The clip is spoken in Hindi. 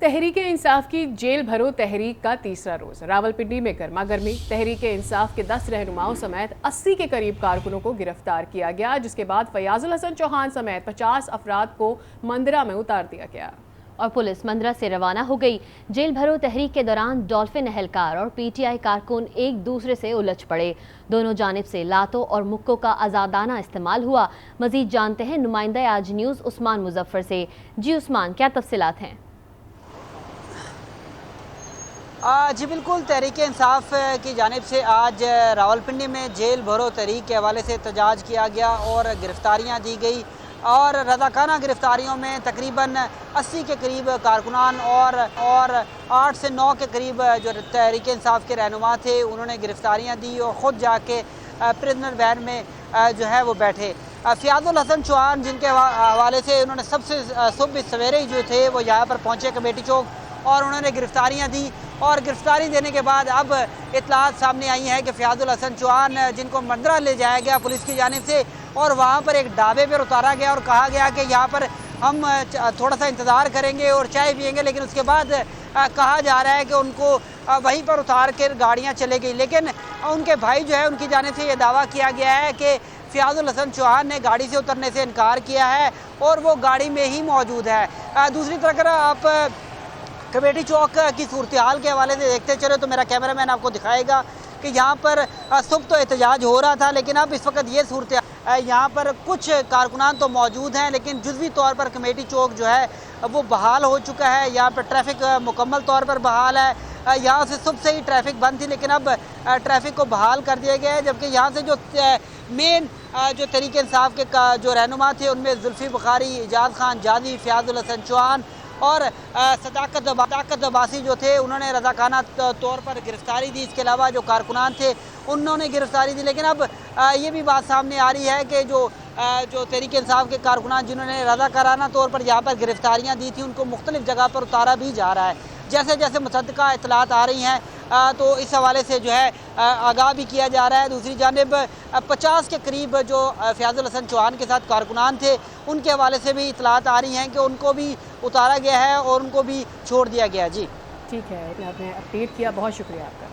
तहरीके इंसाफ की जेल भरो तहरीक का तीसरा रोज रावलपिंडी में गर्मा गर्मी। तहरीके इंसाफ के 10 रहनुमाओं समेत 80 के करीब कारकुनों को गिरफ्तार किया गया, जिसके बाद फयाजुल हसन चौहान समेत 50 अफराद को मंदरा में उतार दिया गया और पुलिस मंदरा से रवाना हो गई। जेल भरो तहरीक के दौरान डॉल्फिन अहलकार और पीटीआई कारकुन एक दूसरे से उलझ पड़े। दोनों जानिब से लातों और मुक्कों का आज़ादाना इस्तेमाल हुआ। मजीद जानते हैं नुमाइंदा आज न्यूज़ उस्मान मुजफ्फर से। जी उस्मान, क्या तफसीलात हैं? जी बिल्कुल, तहरीक इंसाफ की जानिब से आज रावलपिंडी में जेल भरो तहरीक के हवाले से एहतजाज किया गया और गिरफ्तारियां दी गई। और रज़ाकाना गिरफ्तारियों में तकरीबन 80 के करीब कारकुनान और 8 से 9 के करीब जो तहरीक इंसाफ के रहनुमा थे, उन्होंने गिरफ्तारियां दी और ख़ुद जाके प्रिजनर वैन में जो है वो बैठे। फयाजुल हसन चौहान, जिनके हवाले से उन्होंने सबसे सुबह सवेरे ही जो थे वो यहाँ पर पहुँचे कमेटी चौक और उन्होंने गिरफ्तारियां दी। और गिरफ्तारी देने के बाद अब इतलात सामने आई है कि फयाजुल हसन चौहान, जिनको मंदरा ले जाया गया पुलिस की जानिब से और वहाँ पर एक ढाबे पर उतारा गया और कहा गया कि यहाँ पर हम थोड़ा सा इंतज़ार करेंगे और चाय पियेंगे, लेकिन उसके बाद कहा जा रहा है कि उनको वहीं पर उतार कर गाड़ियाँ चले गई। लेकिन उनके भाई जो है, उनकी जानिब से ये दावा किया गया है कि फयाजुल हसन चौहान ने गाड़ी से उतरने से इनकार किया है और वो गाड़ी में ही मौजूद है। दूसरी तरफ आप कमेटी चौक की सूरत हाल के हवाले से देखते चले तो मेरा कैमरामैन आपको दिखाएगा कि यहाँ पर सुबह तो एहतजाज हो रहा था, लेकिन अब इस वक्त ये सूरत यहाँ पर कुछ कारकुनान तो मौजूद हैं, लेकिन जुज़वी तौर पर कमेटी चौक जो है वो बहाल हो चुका है। यहाँ पर ट्रैफिक मुकम्मल तौर पर बहाल है। यहाँ से सुबह से ही ट्रैफिक बंद थी, लेकिन अब ट्रैफिक को बहाल कर दिया गया है। जबकि यहाँ से जो मेन जो तहरीक इंसाफ के जो रहनुमा थे, उनमें जुल्फी बुखारी, इजाज़ खान जादी, फयाजुल हसन चौहान और सदाकत अब्बासी जो थे, उन्होंने रज़ाकाना तौर पर गिरफ्तारी दी। इसके अलावा जो कारकुनान थे उन्होंने गिरफ्तारी दी। लेकिन अब ये भी बात सामने आ रही है कि जो तहरीक इंसाफ के कारकुनान जिन्होंने रज़ाकाराना तौर पर यहाँ पर गिरफ्तारियाँ दी थी, उनको मुख्तलिफ जगह पर उतारा भी जा रहा है। जैसे जैसे मुसद्दका इतलात आ रही हैं तो इस हवाले से जो है आगाह भी किया जा रहा है। दूसरी जानिब 50 के करीब जो फयाजुल हसन चौहान के साथ कारकुनान थे, उनके हवाले से भी इतलात आ रही हैं कि उनको भी उतारा गया है और उनको भी छोड़ दिया गया। जी ठीक है, आपने अपडेट किया, बहुत शुक्रिया आपका।